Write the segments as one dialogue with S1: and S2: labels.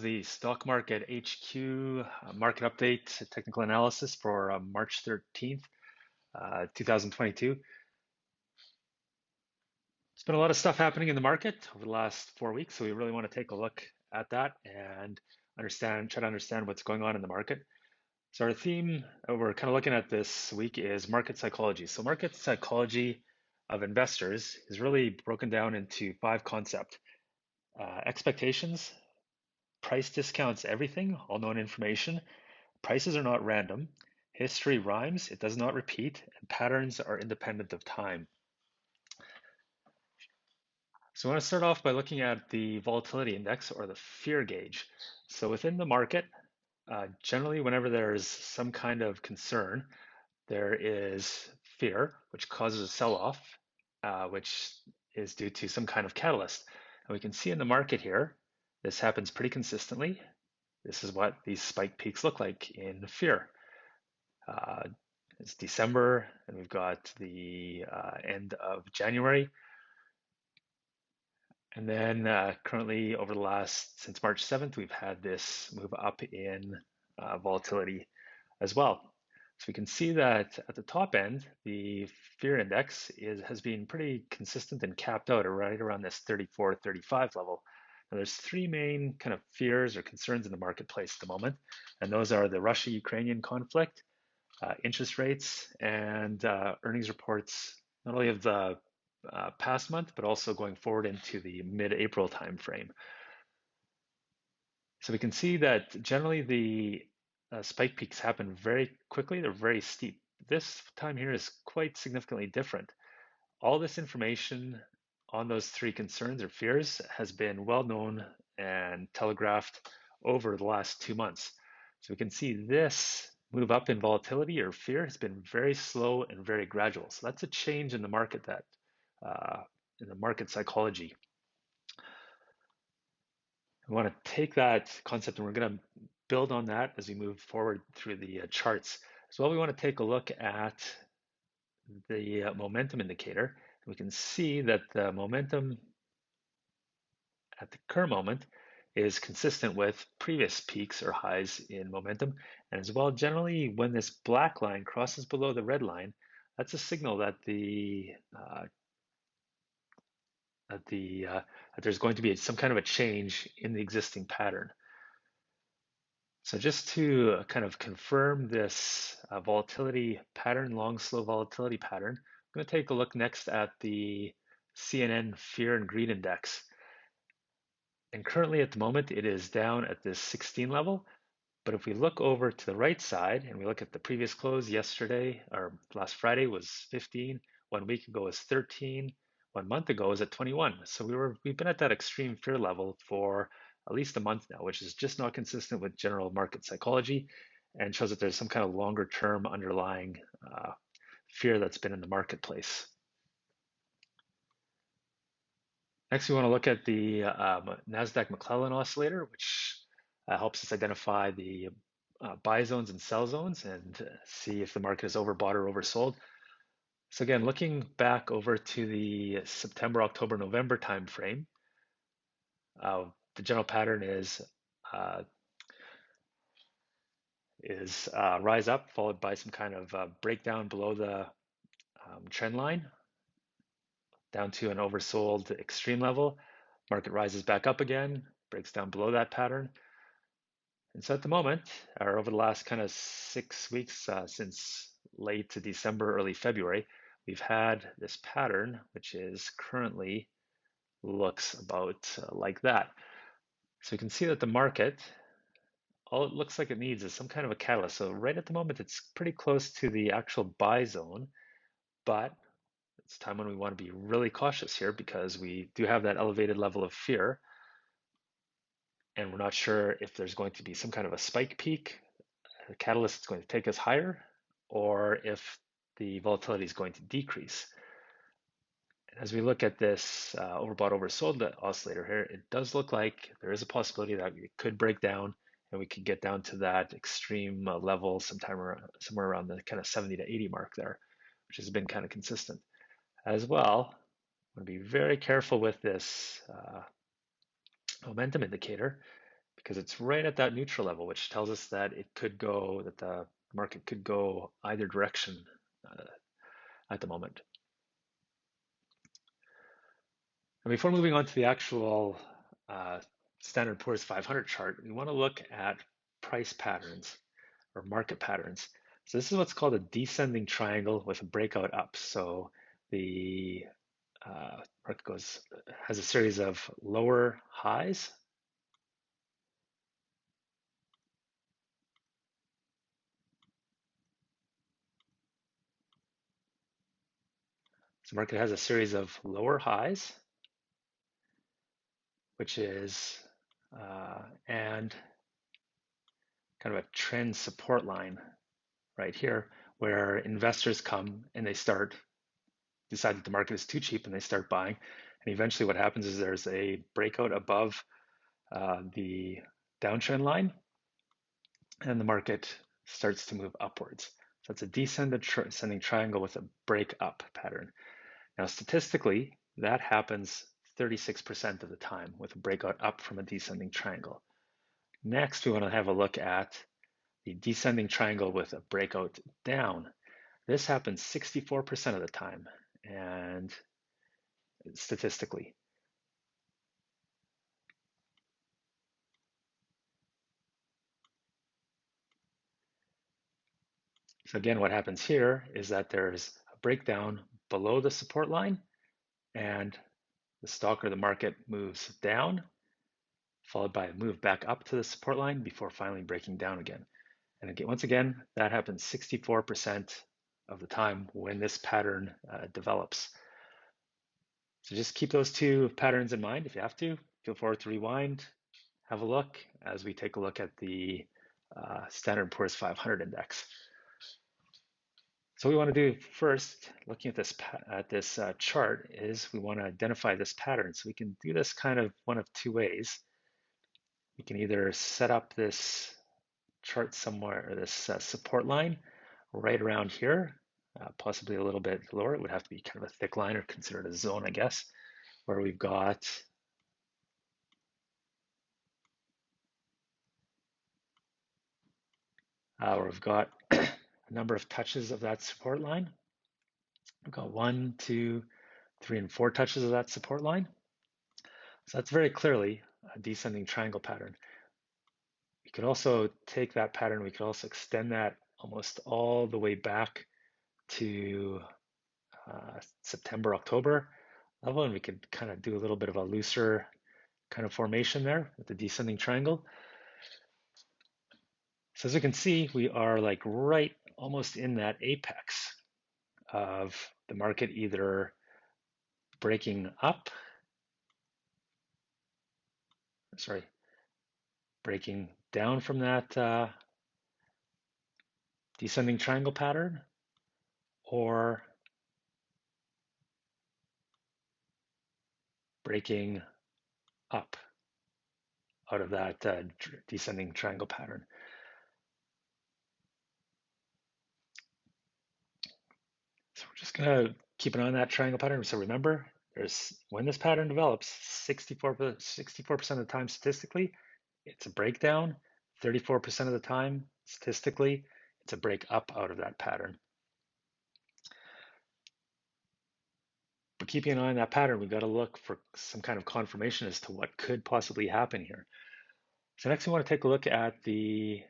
S1: the stock market HQ market update technical analysis for March 13th, 2022. There's been a lot of stuff happening in the market over the last 4 weeks, so we really want to take a look at that and try to understand what's going on in the market. So our theme we're kind of looking at this week is market psychology. So market psychology of investors is really broken down into 5 concepts. Expectations, price discounts everything, all known information. Prices are not random. History rhymes, it does not repeat, and patterns are independent of time. So I want to start off by looking at the volatility index or the fear gauge. So within the market, generally whenever there's some kind of concern, there is fear, which causes a sell-off, which is due to some kind of catalyst. And we can see in the market here, this happens pretty consistently. This is what these spike peaks look like in fear. It's December, and we've got the end of January. And then currently over the since March 7th, we've had this move up in volatility as well. So we can see that at the top end, the fear index has been pretty consistent and capped out right around this 34, 35 level. Now there's 3 main kind of fears or concerns in the marketplace at the moment, and those are the Russia-Ukrainian conflict, interest rates, and earnings reports, not only of the past month, but also going forward into the mid-April timeframe. So we can see that generally the spike peaks happen very quickly. They're very steep. This time here is quite significantly different. All this information on those 3 concerns or fears has been well known and telegraphed over the last 2 months. So we can see this move up in volatility or fear has been very slow and very gradual. So that's a change in the market in the market psychology. We want to take that concept and we're going to build on that as we move forward through the charts. As well, we want to take a look at the momentum indicator. We can see that the momentum at the current moment is consistent with previous peaks or highs in momentum. And as well, generally, when this black line crosses below the red line, that's a signal that there's going to be some kind of a change in the existing pattern. So just to kind of confirm this volatility pattern, long, slow volatility pattern, I'm going to take a look next at the CNN Fear and Greed Index. And currently at the moment, it is down at this 16 level. But if we look over to the right side and we look at the previous close yesterday, or last Friday was 15, 1 week ago was 13, 1 month ago was at 21. So we've been at that extreme fear level for at least a month now, which is just not consistent with general market psychology and shows that there's some kind of longer term underlying fear that's been in the marketplace. Next, we want to look at the NASDAQ McClellan oscillator, which helps us identify the buy zones and sell zones and see if the market is overbought or oversold. So again, looking back over to the September, October, November timeframe, the general pattern is rise up followed by some kind of breakdown below the trend line down to an oversold extreme level. Market rises back up again, breaks down below that pattern. And so at the moment, or over the last kind of 6 weeks since late to December, early February, we've had this pattern, which is currently looks about like that. So you can see that the market, all it looks like it needs is some kind of a catalyst. So right at the moment, it's pretty close to the actual buy zone, but it's time when we want to be really cautious here because we do have that elevated level of fear. And we're not sure if there's going to be some kind of a spike peak, a catalyst that's going to take us higher, or if the volatility is going to decrease. And as we look at this overbought, oversold oscillator here, it does look like there is a possibility that it could break down and we could get down to that extreme level somewhere around the kind of 70 to 80 mark there, which has been kind of consistent. As well, I'm going to be very careful with this momentum indicator because it's right at that neutral level, which tells us that it could go, that the market could go either direction at the moment. And before moving on to the actual Standard & Poor's 500 chart, we want to look at price patterns or market patterns. So this is what's called a descending triangle with a breakout up. So the market has a series of lower highs. So the market has a series of lower highs, which is and kind of a trend support line right here, where investors come and they decide that the market is too cheap and they start buying. And eventually what happens is there's a breakout above the downtrend line and the market starts to move upwards. So it's a descending triangle with a break up pattern. Now, statistically, that happens 36% of the time with a breakout up from a descending triangle. Next, we want to have a look at the descending triangle with a breakout down. This happens 64% of the time, and statistically. So again, what happens here is that there's a breakdown below the support line, and the stock or the market moves down, followed by a move back up to the support line before finally breaking down again. And again, once again, that happens 64% of the time when this pattern develops. So just keep those two patterns in mind. If you have to, feel free to rewind, have a look as we take a look at the Standard & Poor's 500 index. So what we want to do first, looking at this chart, is we want to identify this pattern. So we can do this kind of one of two ways. We can either set up this chart somewhere, or this support line right around here, possibly a little bit lower. It would have to be kind of a thick line or considered a zone, I guess, where we've got a number of touches of that support line. We've got 1, 2, 3, and 4 touches of that support line. So that's very clearly a descending triangle pattern. We could also take that pattern, we could also extend that almost all the way back to September, October level, and we could kind of do a little bit of a looser kind of formation there with the descending triangle. So as you can see, we are like right almost in that apex of the market either breaking up, breaking down from that descending triangle pattern, or breaking up out of that descending triangle pattern. So we're just going to keep an eye on that triangle pattern. So remember, when this pattern develops, 64% of the time statistically, it's a breakdown. 34% of the time statistically, it's a break up out of that pattern. But keeping an eye on that pattern, we've got to look for some kind of confirmation as to what could possibly happen here. So next we want to take a look at the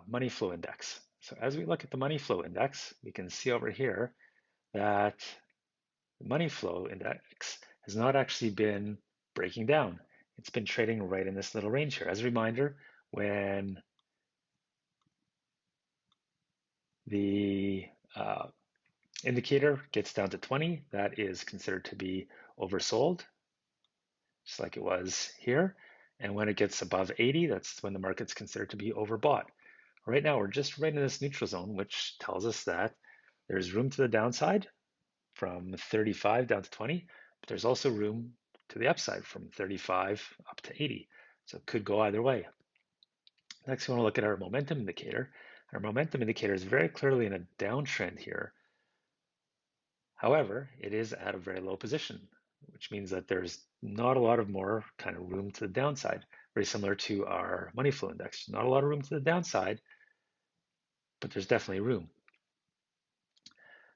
S1: money flow index. So as we look at the money flow index, we can see over here that the money flow index has not actually been breaking down. It's been trading right in this little range here. As a reminder, when the indicator gets down to 20, that is considered to be oversold, just like it was here. And when it gets above 80, that's when the market's considered to be overbought. Right now, we're just right in this neutral zone, which tells us that there's room to the downside from 35 down to 20, but there's also room to the upside from 35 up to 80. So it could go either way. Next, we want to look at our momentum indicator. Our momentum indicator is very clearly in a downtrend here. However, it is at a very low position, which means that there's not a lot of more kind of room to the downside. very similar to our money flow index. Not a lot of room to the downside, but there's definitely room.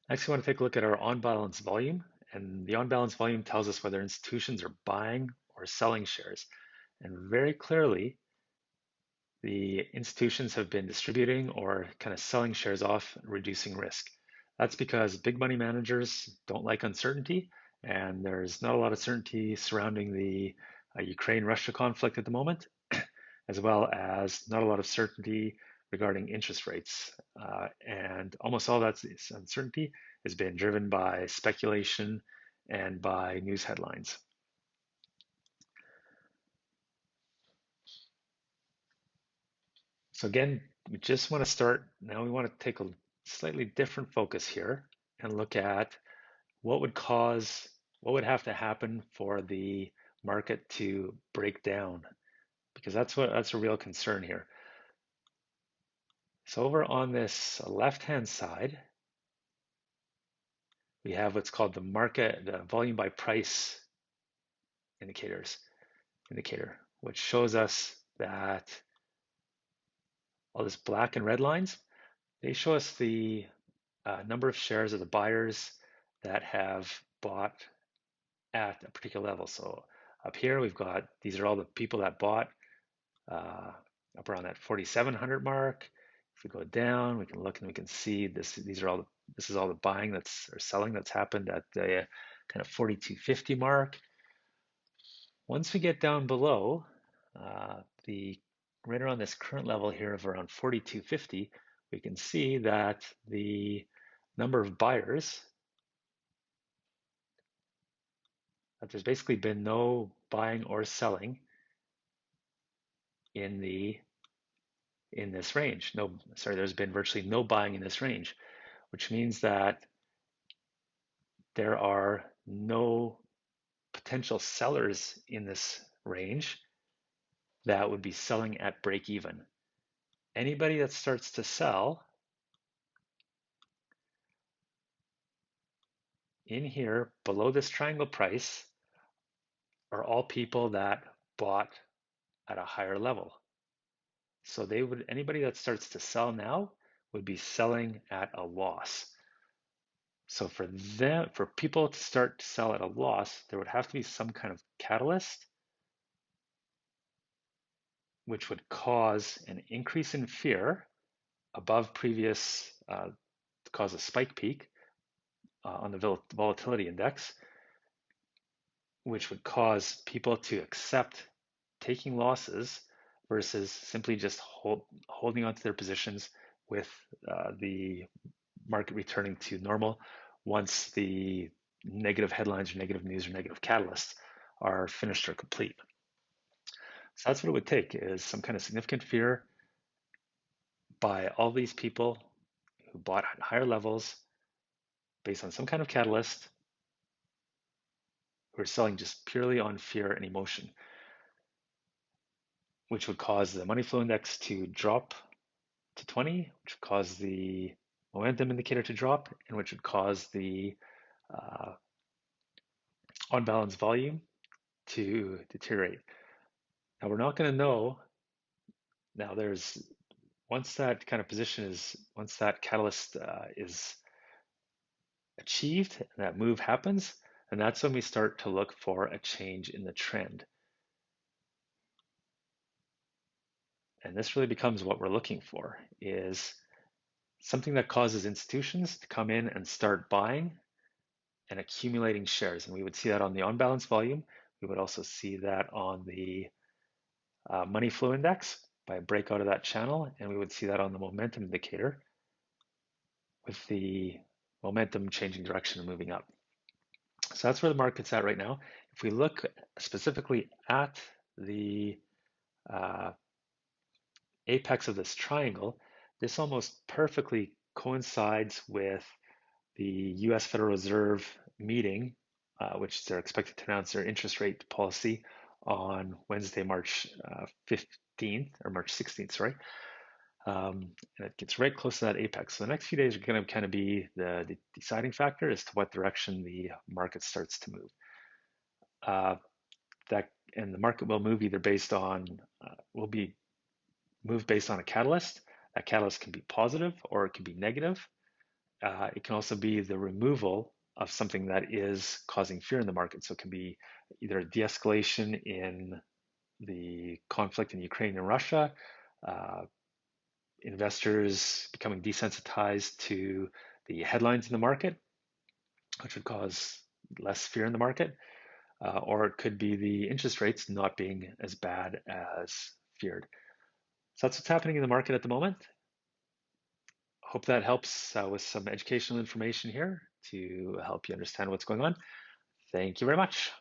S1: Next, we want to take a look at our on-balance volume. And the on-balance volume tells us whether institutions are buying or selling shares. And very clearly, the institutions have been distributing or kind of selling shares off, reducing risk. That's because big money managers don't like uncertainty, and there's not a lot of certainty surrounding the Ukraine-Russia conflict at the moment, as well as not a lot of certainty regarding interest rates. And almost all that uncertainty has been driven by speculation and by news headlines. So again, we just want to start, now we want to take a slightly different focus here and look at what would have to happen for the market to break down, because that's a real concern here. So over on this left-hand side, we have what's called the volume by price indicator, which shows us that all this black and red lines, they show us the number of shares of the buyers that have bought at a particular level. So up here we've got, these are all the people that bought up around that 4,700 mark. If we go down, we can look and we can see this. This is all the buying or selling that's happened at the kind of 4,250 mark. Once we get down below the right around this current level here of around 4,250, we can see that the number of buyers, that there's basically been no buying or selling in this range. There's been virtually no buying in this range, which means that there are no potential sellers in this range that would be selling at break even. Anybody that starts to sell in here below this triangle price are all people that bought at a higher level. So anybody that starts to sell now would be selling at a loss. So for people to start to sell at a loss, there would have to be some kind of catalyst which would cause an increase in fear above previous, cause a spike peak on the volatility index, which would cause people to accept taking losses versus simply just holding onto their positions with the market returning to normal once the negative headlines or negative news or negative catalysts are finished or complete. So that's what it would take, is some kind of significant fear by all these people who bought at higher levels based on some kind of catalyst, who are selling just purely on fear and emotion, which would cause the money flow index to drop to 20, which would cause the momentum indicator to drop, and which would cause the on balance volume to deteriorate. Now we're not going to know. Now once that kind of once that catalyst is achieved and that move happens, and that's when we start to look for a change in the trend. And this really becomes what we're looking for, is something that causes institutions to come in and start buying and accumulating shares. And we would see that on the on balance volume. We would also see that on the money flow index by a breakout of that channel. And we would see that on the momentum indicator with the momentum changing direction and moving up. So that's where the market's at right now. If we look specifically at the apex of this triangle, this almost perfectly coincides with the US Federal Reserve meeting, which they're expected to announce their interest rate policy on Wednesday, March 15th, or March 16th, sorry. And it gets right close to that apex. So the next few days are going to kind of be the deciding factor as to what direction the market starts to move. and the market will move either based on, will be moved based on a catalyst. That catalyst can be positive or it can be negative. It can also be the removal of something that is causing fear in the market. So it can be either a de-escalation in the conflict in Ukraine and Russia, uh, investors becoming desensitized to the headlines in the market, which would cause less fear in the market, or it could be the interest rates not being as bad as feared. So that's what's happening in the market at the moment. Hope that helps with some educational information here to help you understand what's going on. Thank you very much.